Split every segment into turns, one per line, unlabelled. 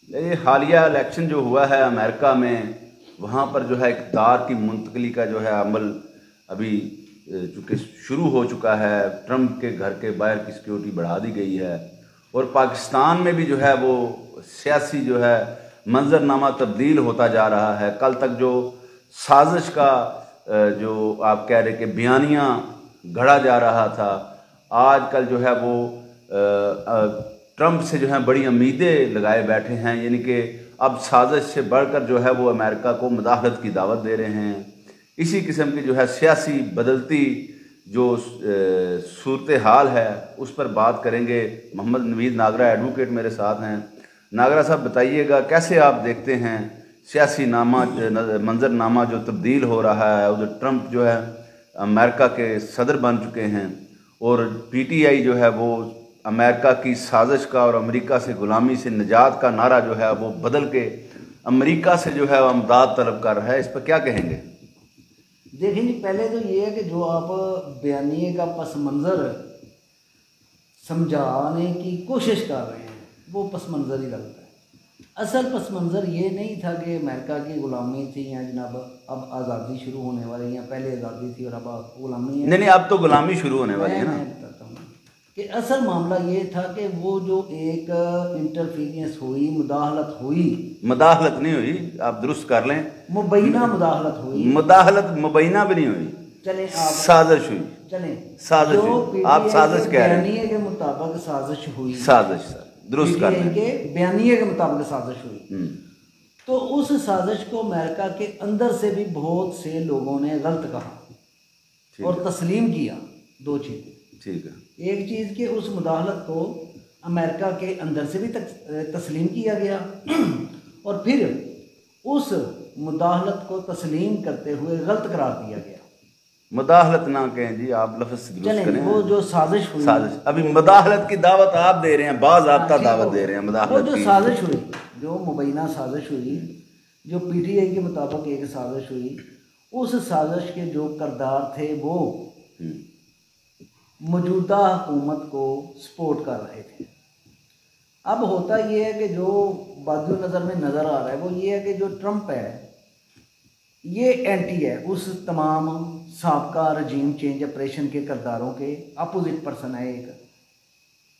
ये हालिया इलेक्शन जो हुआ है अमेरिका में, वहाँ पर जो है इक़्तिदार की मुंतकली का जो है अमल अभी चूँकि शुरू हो चुका है। ट्रंप के घर के बाहर की सिक्योरिटी बढ़ा दी गई है और पाकिस्तान में भी जो है वो सियासी जो है मंजरनामा तब्दील होता जा रहा है। कल तक जो साजिश का जो आप कह रहे कि बयानियाँ गढ़ा जा रहा था, आजकल जो है वो ट्रंप से जो है बड़ी उम्मीदें लगाए बैठे हैं, यानी कि अब साजिश से बढ़कर जो है वो अमेरिका को मुदाखलत की दावत दे रहे हैं। इसी किस्म की जो है सियासी बदलती जो सूरत हाल है उस पर बात करेंगे। मोहम्मद नवीद नागरा एडवोकेट मेरे साथ हैं। नागरा साहब बताइएगा कैसे आप देखते हैं सियासी मंजरनामा जो तब्दील हो रहा है। उधर ट्रंप जो है अमेरिका के सदर बन चुके हैं और पीटीआई जो है वो अमेरिका की साजिश का और अमेरिका से ग़ुलामी से निजात का नारा जो है वो बदल के अमेरिका से जो है अमदाद तलब कर रहा है। इस पर क्या कहेंगे?
देखिए जी, पहले तो ये है कि जो आप बयानिए का पस मंज़र समझाने की कोशिश कर रहे हैं वो पस मंज़र ही गलत है। असल पस मंज़र ये नहीं था कि अमेरिका की ग़ुलामी थी या जनाब अब आज़ादी शुरू होने वाली, या पहले आज़ादी थी और अब ग़ुलामी है।
नहीं, अब तो ग़ुलामी शुरू होने वाली है ना।
मैं बताता हूँ कि असल मामला ये था कि वो जो एक इंटरफीरेंस हुई, मुदाखलत हुई,
मुदाखलत नहीं हुई, आप दुरुस्त कर लें,
मुबैना मुदाखलत हुई,
मुदाखलत मुबैना भी नहीं हुई,
चले आप
साजिश हुई,
चले
साजिश हुई। आप साजिश कह रहे हैं,
के मुताबिक साजिश हुई,
साजिश दुरुस्त कर लें
के बयानिए के मुताबिक साजिश हुई। तो उस साजिश को अमेरिका के अंदर से भी बहुत से लोगों ने गलत कहा और तस्लीम किया। दो चीज़ें, ठीक है। एक चीज़ कि उस मुदाखलत को अमेरिका के अंदर से भी तस्लीम किया गया और फिर उस मुदाखलत को तस्लीम करते हुए गलत करार दिया गया।
मुदाखलत ना कहें जी, आप लफ्ज़ दुरुस्त करें।
वो जो साजिश हुई,
साजिश, अभी मुदाखलत की दावत आप दे रहे हैं, बाज़ाब्ता दावत दे रहे हैं मुदाखलत की।
वो जो साजिश हुई, जो मुबैना साजिश हुई, जो पीटीआई के मुताबिक एक साजिश हुई, उस साजिश के जो किरदार थे वो मौजूदा हुकूमत को सपोर्ट कर रहे थे। अब होता ये है कि जो बाजू नज़र में नज़र आ रहा है वो ये है कि जो ट्रंप है ये एंटी है उस तमाम साबका रजीम चेंज ऑपरेशन के किरदारों के अपोजिट पर्सन है एक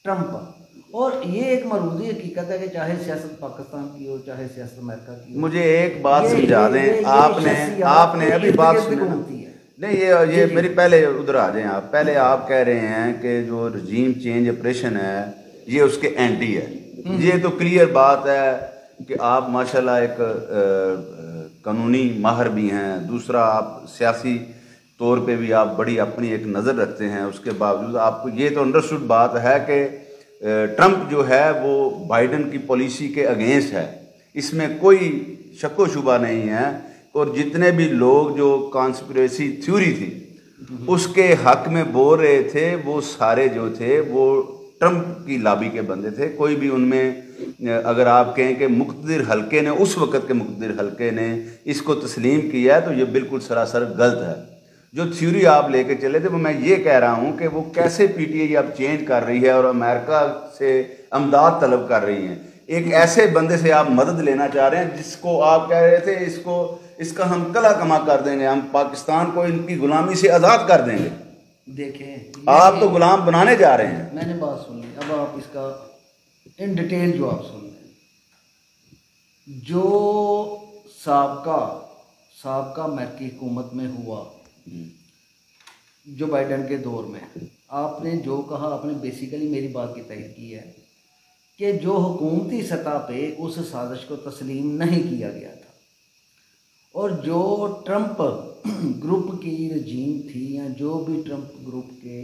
ट्रंप। और ये एक मरूजी हकीकत है कि चाहे सियासत पाकिस्तान की हो चाहे सियासत अमेरिका की हो।
मुझे एक बात समझा दें, आपने अभी बात सुनी नहीं, ये मेरी पहले उधर आ जाएं आप। पहले आप कह रहे हैं कि जो रजीम चेंज ऑपरेशन है ये उसके एंटी है। ये तो क्लियर बात है कि आप माशाल्लाह एक कानूनी माहिर भी हैं, दूसरा आप सियासी तौर पे भी आप बड़ी अपनी एक नज़र रखते हैं। उसके बावजूद आपको ये तो अंडरस्टूड बात है कि ट्रंप जो है वो बाइडन की पॉलिसी के अगेंस्ट है, इसमें कोई शक्को शुबा नहीं है। और जितने भी लोग जो कॉन्स्पिरेसी थ्योरी थी उसके हक में बोल रहे थे वो सारे जो थे वो ट्रंप की लॉबी के बंदे थे। कोई भी उनमें अगर आप कहें कि मुक़्तदिर हल्के ने, उस वक़्त के मुक़्तदिर हल्के ने इसको तस्लीम किया है तो ये बिल्कुल सरासर गलत है। जो थ्योरी आप लेके चले थे वो मैं ये कह रहा हूँ कि वो कैसे पीटीआई अब चेंज कर रही है और अमेरिका से अमदाद तलब कर रही हैं। एक ऐसे बंदे से आप मदद लेना चाह रहे हैं जिसको आप कह रहे थे इसका हम कला कमा कर देंगे, हम पाकिस्तान को इनकी गुलामी से आज़ाद कर देंगे।
देखें
आप तो गुलाम बनाने जा रहे हैं।
मैंने बात सुन ली, अब आप इसका इन डिटेल जो आप सुन लें। जो साबका अमेरिकी हुकूमत में हुआ जो बाइडन के दौर में, आपने जो कहा आपने बेसिकली मेरी बात की तहरीर की है कि जो हुकूमती सतह पे उस साजिश को तस्लीम नहीं किया गया था और जो ट्रंप ग्रुप की रजीम थी या जो भी ट्रंप ग्रुप के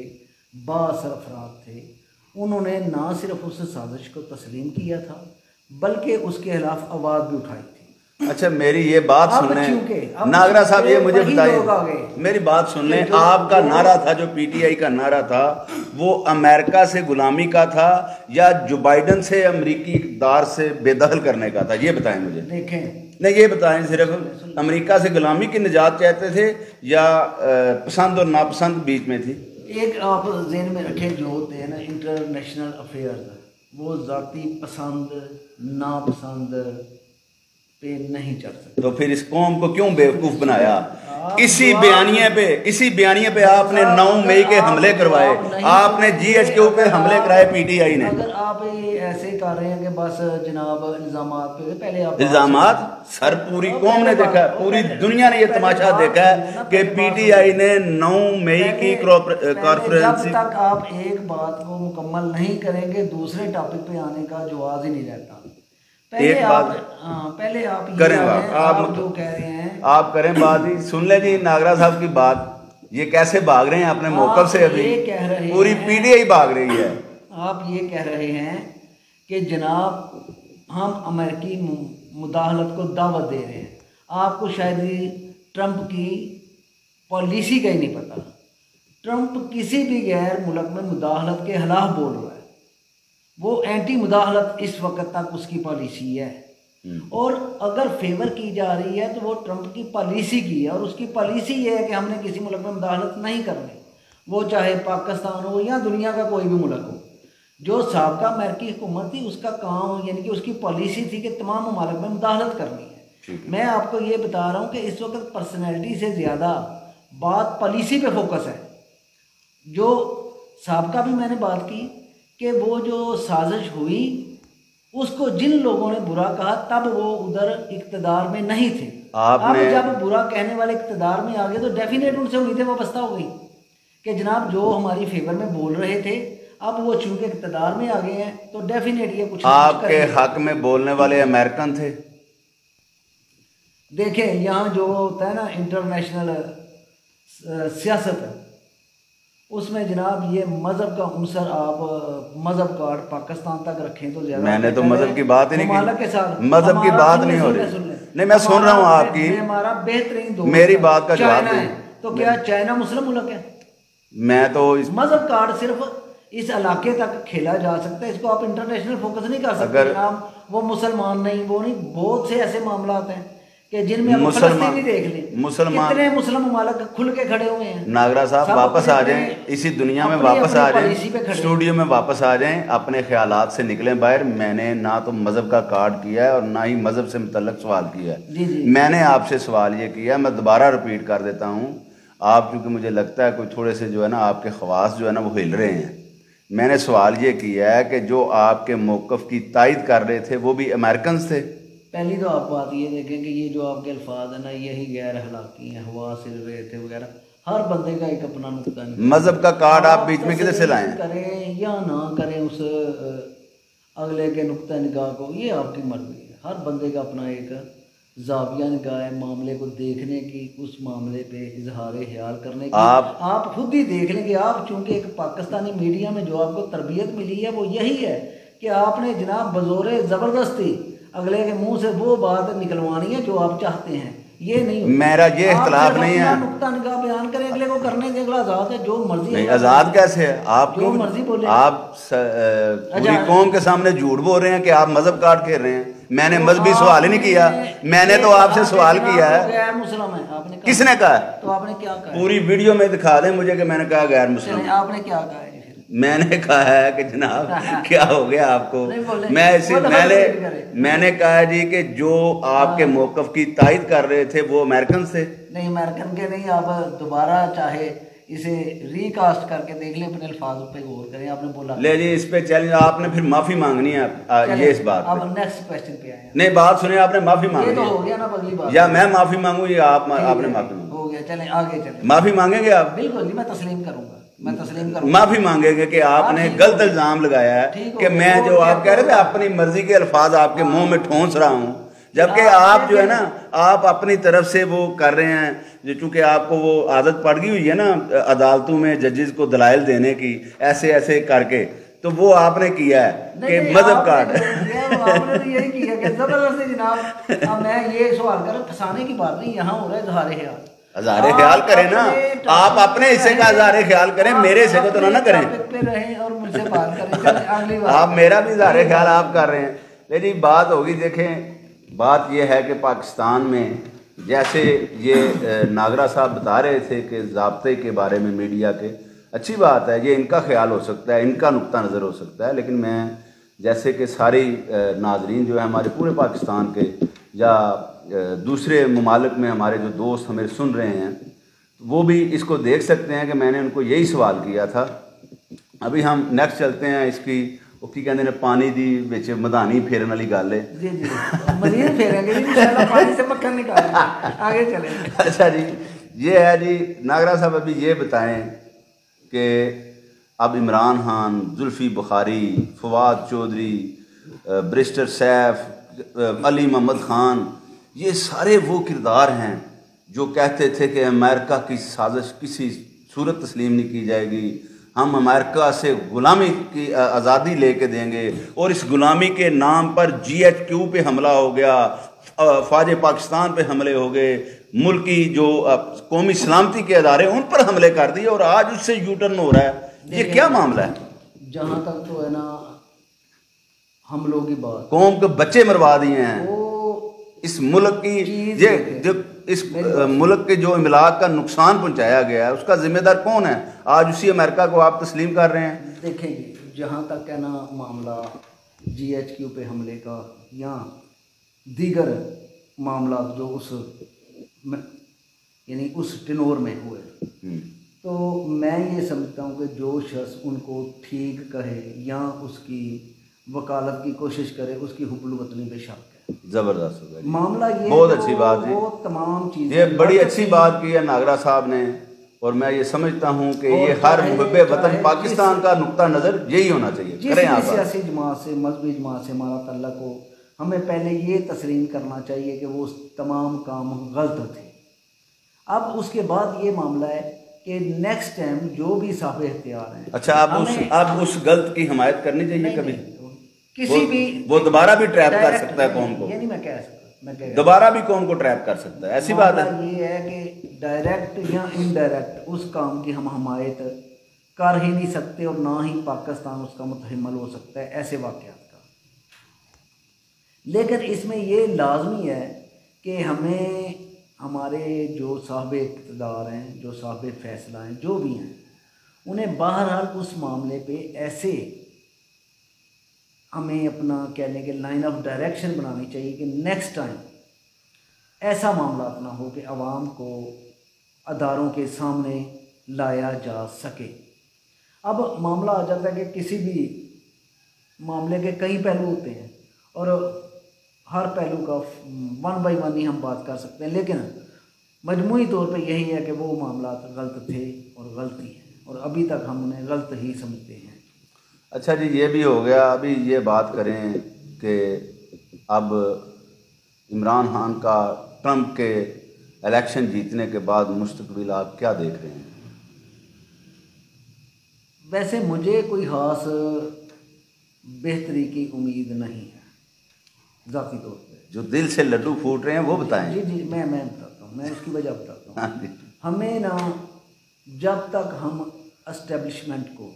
बाअसर अफराद थे उन्होंने ना सिर्फ उस साजिश को तस्लीम किया था बल्कि उसके खिलाफ आवाज़ भी उठाई थी।
अच्छा मेरी ये बात सुन लें नागरा साहब, ये मुझे बताइए, मेरी बात सुन लें। आपका नारा था जो पीटीआई का नारा था वो अमेरिका से गुलामी का था या जो बाइडन से अमेरिकी इक़्तिदार से बेदखल करने का था, ये बताएं मुझे।
देखें
नहीं ये बताएं, सिर्फ अमेरिका से गुलामी की निजात चाहते थे या पसंद और नापसंद बीच में थी?
एक आप ज़हन में रखें जो होते हैं ना इंटरनेशनल अफेयर्स, वो ज़ाती पसंद नापसंद पे नहीं चढ़ सकते।
तो फिर इस कौम को क्यों बेवकूफ बनाया? इसी बयानिए पे आपने 9 मई के हमले करवाए, आपने GHQ पे हमले कराए PTI ने।
अगर आप ये ऐसे कर रहे हैं कि बस जनाब इल्जामात पे, पहले आप
इल्जामात सर पूरी कौम ने देखा, पूरी दुनिया ने ये तमाशा देखा है कि PTI ने 9 मई की कॉन्फ्रेंस।
जब तक आप एक बात को मुकम्मल नहीं करेंगे दूसरे टॉपिक पे आने का जवाब ही नहीं रहता।
एक बात
पहले आप
करें,
आप जो कह रहे हैं
आप करें बात ही सुन ले जी। नागरा साहब की बात, ये कैसे भाग रहे हैं अपने मौकफ से, अभी पूरी PTI भाग रही है।
आप ये कह रहे हैं कि जनाब हम अमेरिकी मुदाखलत को दावत दे रहे हैं। आपको शायद ट्रंप की पॉलिसी का ही नहीं पता। ट्रंप किसी भी गैर मुल्क में मुदाखलत के खिलाफ बोल रहा है, वो एंटी मुदाखलत इस वक्त तक उसकी पॉलिसी है। और अगर फेवर की जा रही है तो वो ट्रंप की पॉलिसी की है, और उसकी पॉलिसी ये है कि हमने किसी मुल्क में मुदाखलत नहीं करनी, वो चाहे पाकिस्तान हो या दुनिया का कोई भी मुल्क हो। जो साबका अमेरिकी हुकूमत थी उसका काम यानी कि उसकी पॉलिसी थी कि तमाम ममालिक में मुदाखलत करनी है। मैं आपको ये बता रहा हूँ कि इस वक्त पर्सनैलिटी से ज़्यादा बात पॉलिसी पे फोकस है। जो साबका भी मैंने बात की कि वो जो साजिश हुई उसको जिन लोगों ने बुरा कहा तब वो उधर इक़्तिदार में नहीं थे। अब जब बुरा कहने वाले इक़्तिदार में आ गए तो डेफिनेट उनसे उम्मीदें वाबस्ता हो गई कि जनाब जो हमारी फेवर में बोल रहे थे अब वो चूंकि इक़्तिदार में आ गए हैं तो डेफिनेट ये कुछ
आपके हक में बोलने वाले अमेरिकन थे।
देखें यहाँ जो होता है ना इंटरनेशनल सियासत, उसमें जनाब ये मज़हब का अंसर आप मज़हब कार्ड पाकिस्तान तक रखें तो ज़्यादा।
मैंने तो मज़हब की बात ही नहीं की,
के साथ
मज़हब की बात नहीं हो रही। नहीं मैं सुन रहा हूँ आपकी,
हमारा बेहतरीन दोस्त
मेरी बात का जवाब
है। तो क्या चाइना मुस्लिम मुल्क है?
मैं तो
मज़हब कार्ड सिर्फ इस इलाके तक खेला जा सकता है, इसको आप इंटरनेशनल फोकस नहीं कर सकते। जनाब वो मुसलमान नहीं, वो नहीं, बहुत से ऐसे मामला हैं कि जिनमें मुसलमान देख लें, कितने मुस्लिम ममालिक खुल के खड़े हुए हैं।
नागरा साहब वापस आ जाएं, इसी दुनिया में वापस आ जाएं, स्टूडियो में वापस आ जाएं, अपने ख्यालात से निकलें बाहर। मैंने ना तो मज़हब का कार्ड किया है और ना ही मज़हब से मुतल्लक सवाल किया है। मैंने आपसे सवाल ये किया, मैं दोबारा रिपीट कर देता हूँ। आप क्योंकि मुझे लगता है कोई थोड़े से जो है ना आपके ख्वास जो है ना वो हिल रहे हैं। मैंने सवाल ये किया है कि जो आपके मौक़िफ़ की तायद कर रहे थे वो भी अमेरिकन थे।
पहली तो आप बात ये देखें कि ये जो आपके अल्फाज है ना यही गैर अखलाकी हैं, हवा सिल रहे थे वगैरह। हर बंदे का एक अपना नुक्ता नहीं।
मज़हब का कार्ड आप बीच में किधर से लाएं?
करें या ना करें उस अगले के नुक्ता निगाह को, ये आपकी मर्जी है। हर बंदे का अपना एक ज़ाविया निगाह है मामले को देखने की, उस मामले पे इजहार ख्याल करने की। आप खुद ही देख लेंगे। आप चूँकि एक पाकिस्तानी मीडिया में जो आपको तरबियत मिली है वो यही है कि आपने जनाब बज़ोरे ज़बरदस्ती अगले के मुंह से वो बात निकलवानी है जो आप चाहते हैं। ये नहीं, मेरा ये इख्तिलाफ नहीं है। नुक्ता निगाह बयान करें, अगले को करने के अगला आज़ाद है, जो मर्जी।
नहीं आज़ाद कैसे है? आप
जो मर्जी बोले।
आप पूरी कौम के सामने झूठ बोल रहे हैं कि आप मज़हब काट खेल रहे हैं। मैंने मजहबी सवाल ही नहीं किया, मैंने तो आपसे सवाल किया है।
गैर मुस्लिम है आपने कहा।
किसने कहा?
तो आपने क्या कहा?
पूरी वीडियो में दिखा दें मुझे कि मैंने कहा गैर मुस्लिम।
आपने क्या कहा है?
मैंने कहा है कि जनाब क्या हो गया आपको? मैं इसी मैंने कहा जी कि जो आपके मौक़िफ़ की तायद कर रहे थे वो अमेरिकन से।
नहीं अमेरिकन के नहीं, आप दोबारा चाहे इसे रिकास्ट करके देख ले, अपने अल्फाजों पे गौर करें। आपने बोला
ले जी इस पे चैलेंज, आपने फिर माफी मांगनी है ये इस बात
अब नेक्स्ट क्वेश्चन पे आए।
नहीं बात सुने, आपने माफी मांगी,
ये तो हो गया ना अगली बात।
या मैं माफी मांगू या आपने माफी मांगी?
हो गया, चलें आगे चलें।
माफी मांगेंगे आप?
बिल्कुल जी, मैं तस्लीम करूंगा, मैं तस्लीम करूंगा।
माफी मांगेंगे कि आपने गलत इल्जाम लगाया है कि मैं जो आप कह रहे थे अपनी मर्जी के अल्फाज आपके मुंह में ठोंस रहा हूँ, जबकि आप जो है ना आप अपनी तरफ से वो कर रहे हैं। चूँकि आपको वो आदत पड़ गई हुई है ना अदालतों में जजेस को दलाइल देने की, ऐसे ऐसे करके, तो वो आपने किया है कि मजहब कार्ड।
आपने तो यही किया कि जबरदस्ती जनाब। अब मैं ये सवाल कर, फंसाने की बात नहीं, यहाँ हो रहा है इजहार ख्याल।
इजहार ख्याल करें ना, आप अपने हिस्से का इजहार ख्याल करें, मेरे हिस्से को तो ना करें।
और मुझसे बात करें,
आप मेरा भी इजहार ख्याल आप कर रहे हैं। लेकिन बात होगी, देखें बात यह है कि पाकिस्तान में जैसे ये नागरा साहब बता रहे थे कि ज़ाब्ते के बारे में मीडिया के, अच्छी बात है, ये इनका ख्याल हो सकता है, इनका नुक्ता नज़र हो सकता है। लेकिन मैं जैसे कि सारी नाजरीन जो है हमारे पूरे पाकिस्तान के या दूसरे ममालिक में हमारे जो दोस्त हमें सुन रहे हैं वो भी इसको देख सकते हैं कि मैंने उनको यही सवाल किया था। अभी हम नेक्स्ट चलते हैं इसकी की कहते ने पानी दी विच मधानी फेरन वाली गल है।
जी जी मजीद फेरेंगे जी इंशाल्लाह, पानी से मक्खन निकालेंगे, आगे चलेंगे।
अच्छा जी, ये है जी नागरा साहब, अभी ये बताएं कि अब इमरान खान, जुल्फी बुखारी, फवाद चौधरी, बैरिस्टर सैफ, अली मोहम्मद ख़ान, ये सारे वो किरदार हैं जो कहते थे कि अमेरिका की साजिश किसी सूरत तस्लीम नहीं की जाएगी, हम अमेरिका से ग़ुलामी की आज़ादी लेके देंगे, और इस ग़ुलामी के नाम पर GHQ पे हमला हो गया, फ़ौज पाकिस्तान पे हमले हो गए, मुल्की जो कौमी सलामती के अदारे उन पर हमले कर दिए, और आज उससे यूटर्न हो रहा है। ये क्या मामला है?
जहाँ तक तो है ना हमलों की बात,
कौम के बच्चे मरवा दिए हैं, इस मुल्क की जो इस मुल्क के जो इमलाक का नुकसान पहुंचाया गया है उसका जिम्मेदार कौन है? आज उसी अमेरिका को आप तस्लीम कर रहे हैं।
देखें जहाँ तक है ना मामला GHQ पे हमले का या दीगर मामला जो उस यानी उस टिनोर में हुए, तो मैं ये समझता हूँ कि जो शख्स उनको ठीक कहे या उसकी वकालत की कोशिश करे उसकी हुब्बुल वतनी पे शक है।
जबरदस्त हो गया
मामला ये,
बहुत अच्छी बात है,
वो तमाम चीज़ें
ये बड़ी अच्छी बात की है नागरा साहब ने, और मैं ये समझता हूँ कि ये हर मुहब्बे वतन पाकिस्तान का नुक्ता नज़र यही होना चाहिए। करें आप
सियासी जमात से, मजहबी जमात से हमारा तल्लुक हो, हमें पहले ये तस्लीम करना चाहिए कि वो तमाम काम गलत थे। अब उसके बाद ये मामला है कि नेक्स्ट टाइम जो भी साहब इख्तियार हैं,
अच्छा आप उस गलत की हिमायत करनी चाहिए कभी?
किसी भी
वो दोबारा भी ट्रैप कर सकता है कौम को,
ये नहीं मैं कह सकता,
दोबारा भी कौम को ट्रैप कर सकता है, ऐसी बात है।
ये है कि डायरेक्ट या इनडायरेक्ट उस काम की हम हमायत कर ही नहीं सकते, और ना ही पाकिस्तान उसका मुतहम्मिल हो सकता है ऐसे वाक़यात का। लेकिन इसमें ये लाजमी है कि हमें हमारे जो साहब इक़्तिदार हैं, जो साहब फैसला हैं, जो भी हैं, उन्हें बहरहाल उस मामले पे ऐसे हमें अपना कहने के लाइन ऑफ डायरेक्शन बनानी चाहिए कि नेक्स्ट टाइम ऐसा मामला ना हो कि आवाम को अदारों के सामने लाया जा सके। अब मामला आ जाता है कि किसी भी मामले के कई पहलू होते हैं और हर पहलू का वन बाई वन ही हम बात कर सकते हैं, लेकिन मजमूई तौर पे यही है कि वो मामला गलत थे और गलती है, और अभी तक हम उन्हें गलत ही समझते हैं।
अच्छा जी, ये भी हो गया। अभी ये बात करें कि अब इमरान खान का ट्रंप के इलेक्शन जीतने के बाद मुस्तकबिल आप क्या देख रहे हैं?
वैसे मुझे कोई ख़ास बेहतरी की उम्मीद नहीं है ज़ाती तौर पे।
जो दिल से लड्डू फूट रहे हैं वो बताएं।
जी जी मैं बताता हूँ, मैं उसकी वजह बताता हूँ।
हाँ,
हमें ना जब तक हम एस्टेब्लिशमेंट को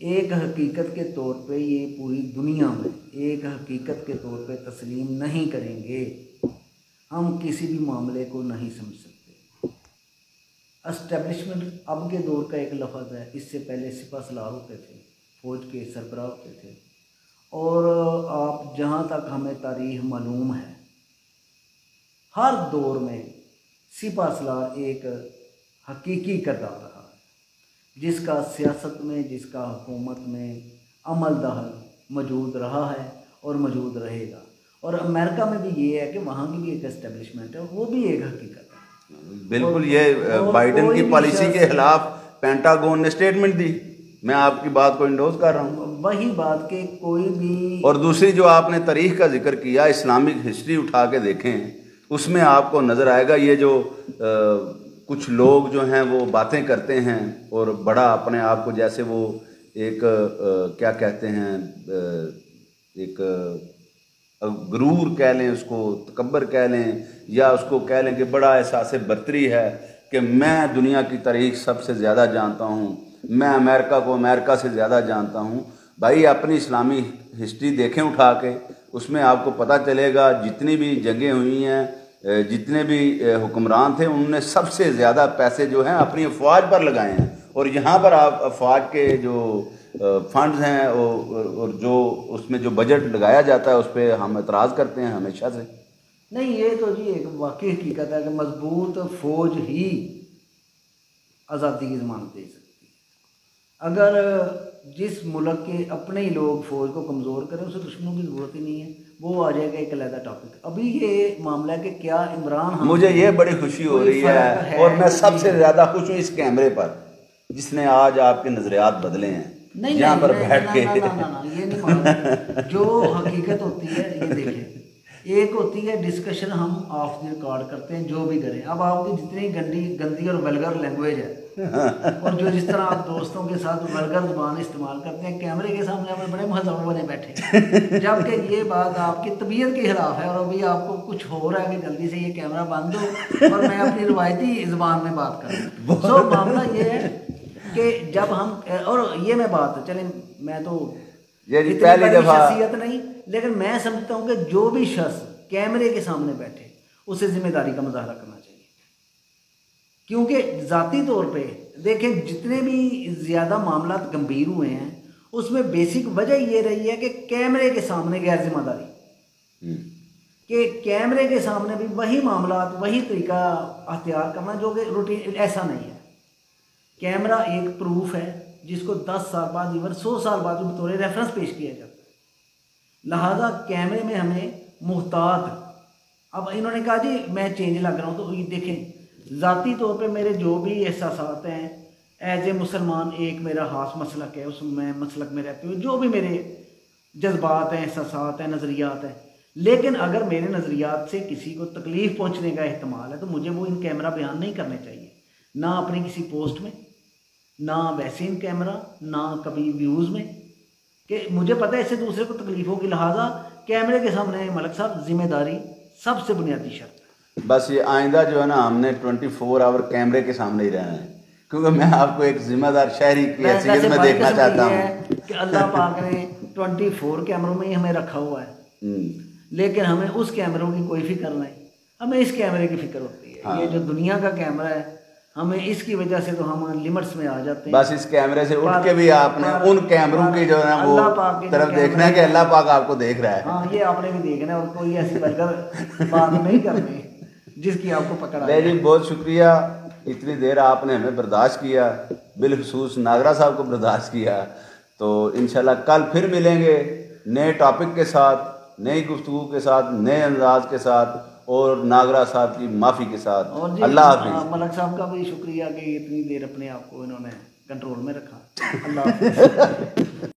एक हकीकत के तौर पे, ये पूरी दुनिया में एक हकीकत के तौर पे तस्लीम नहीं करेंगे, हम किसी भी मामले को नहीं समझ सकते। एस्टेब्लिशमेंट अब के दौर का एक लफ्ज़ है, इससे पहले सिपह सलार होते थे, फौज के सरबराह होते थे, और आप जहाँ तक हमें तारीख़ मालूम है हर दौर में सिपह सलार एक हकीकी किरदार रहा है, जिसका सियासत में, जिसका हुकूमत में अमल दखल मौजूद रहा है और मौजूद रहेगा। और अमेरिका में भी ये है कि वहाँ की भी एक एस्टेब्लिशमेंट है, वो भी एक हकीकत है।
बिल्कुल, ये बाइडेन की पॉलिसी के खिलाफ पेंटागन ने स्टेटमेंट दी। मैं आपकी बात को इंडोज कर रहा हूँ।
वही बात के कोई भी,
और दूसरी जो आपने तारीख़ का जिक्र किया, इस्लामिक हिस्ट्री उठा के देखें, उसमें आपको नज़र आएगा ये जो कुछ लोग जो हैं वो बातें करते हैं और बड़ा अपने आप को जैसे वो एक क्या कहते हैं, एक गुरूर कह लें, उसको तकब्बर कह लें, या उसको कह लें कि बड़ा एहसास बर्तरी है कि मैं दुनिया की तारीख़ सबसे ज़्यादा जानता हूँ, मैं अमेरिका को अमेरिका से ज़्यादा जानता हूँ। भाई अपनी इस्लामी हिस्ट्री देखें उठा के, उसमें आपको पता चलेगा जितनी भी जंगें हुई हैं, जितने भी हुक्मरान थे, उन्होंने सबसे ज़्यादा पैसे जो हैं अपनी अफवाज पर लगाए हैं। और यहाँ पर आप अफवाज के जो फंड्स हैं और जो उसमें जो बजट लगाया जाता है उस पर हम एतराज़ करते हैं हमेशा से।
नहीं, ये तो जी एक वाकई हकीकत है कि मजबूत फौज ही आज़ादी की ज़मानत दे सकती है। अगर जिस मुल्क के अपने ही लोग फौज को कमज़ोर करें उसे दुश्मनों की ज़रूरत ही नहीं है, वो आ जाएगा एक अलग टॉपिक। अभी ये मामला है कि क्या इमरान खान,
मुझे ये बड़ी खुशी हो रही है और मैं सबसे ज़्यादा खुश हूँ इस कैमरे पर जिसने आज आपके नज़रियात बदले हैं।
नहीं
यहाँ पर बैठ के
ना, ये नहीं मानते। जो हकीकत होती है ये देखें, एक होती है डिस्कशन हम ऑफ द रिकॉर्ड करते हैं जो भी करें। अब आपकी जितनी गंदी और वल्गर लैंग्वेज है और जो जिस तरह आप दोस्तों के साथ वल्गर ज़ुबान इस्तेमाल करते हैं, कैमरे के सामने आप बड़े महज़ब बने बैठे, जबकि ये बात आपकी तबीयत के खिलाफ है और अभी आपको कुछ हो रहा है कि जल्दी से ये कैमरा बंद हो और मैं अपनी रवायती ज़ुबान में बात करूँ। सो मामला ये है कि जब हम, और ये मैं बात चलें, मैं तो
ये पहली दफ़ा
शख्सियत नहीं, लेकिन मैं समझता हूँ कि जो भी शख्स कैमरे के सामने बैठे उसे जिम्मेदारी का मुजाहरा करना चाहिए। क्योंकि ज़ाती तौर पे देखें, जितने भी ज़्यादा मामला गंभीर हुए हैं उसमें बेसिक वजह ये रही है कि कैमरे के सामने गैर जिम्मेदारी, कि कैमरे के सामने भी वही मामला वही तरीका अख्तियार करना जो कि रूटीन ऐसा नहीं है। कैमरा एक प्रूफ है जिसको 10 साल बाद, इवन 100 साल बाद भी बतौर रेफरेंस पेश किया जाता है। लिहाजा कैमरे में हमें मुहतात, अब इन्होंने कहा जी मैं चेंज लग रहा हूँ, तो ये देखें ज़ाती तौर पे मेरे जो भी एहसासात हैं एज ए मुसलमान, एक मेरा खास मसलक है, उसमें मसलक में रहते हुए जो भी मेरे जज्बात हैं, एहसासात हैं, नज़रियात हैं, लेकिन अगर मेरे नज़रियात से किसी को तकलीफ़ पहुँचने का एहतमाल है तो मुझे वो इन कैमरा बयान नहीं करने चाहिए, ना अपनी किसी पोस्ट में, ना वैसे इन कैमरा, ना कभी व्यूज़ में, कि मुझे पता है इससे दूसरे को तकलीफ होगी। लिहाजा कैमरे के सामने मलिक साहब जिम्मेदारी सबसे बुनियादी शर्त है।
बस ये आइंदा जो है ना, हमने 24 आवर कैमरे के सामने ही रहना है, क्योंकि मैं आपको एक जिम्मेदार शहरी की हैसियत में देखना चाहता हूँ
कि अल्लाह पाक ने 24 कैमरों में ही हमें रखा हुआ है, लेकिन हमें उस कैमरों की कोई फिक्र नहीं, हमें इस कैमरे की फिक्र होती है। हाँ। ये जो दुनिया का कैमरा है, हमें इसकी वजह से तो हम लिमिट्स में आ जाते हैं।
बस इस कैमरे से उठ के भी आपने उन कैमरों की जो है वो तरफ देखना है कि अल्लाह पाक आपको देख रहा है।
हाँ, ये आपने भी देखना है और कोई ऐसी बलकर बात नहीं करनी जिसकी आपको पकड़ आए।
जी बहुत शुक्रिया, इतनी देर आपने हमें बर्दाश्त किया, बिलखसूस नागरा साहब को बर्दाश्त किया। तो इंशाल्लाह कल फिर मिलेंगे नए टॉपिक के साथ, नई गुफ्तगू के साथ, नए अंदाज के साथ और नागरा साहब की माफ़ी के साथ।
और
अल्लाह हाफिज़।
मलिक साहब का भी शुक्रिया कि इतनी देर अपने आप को इन्होंने कंट्रोल में रखा। अल्लाह हाफिज़।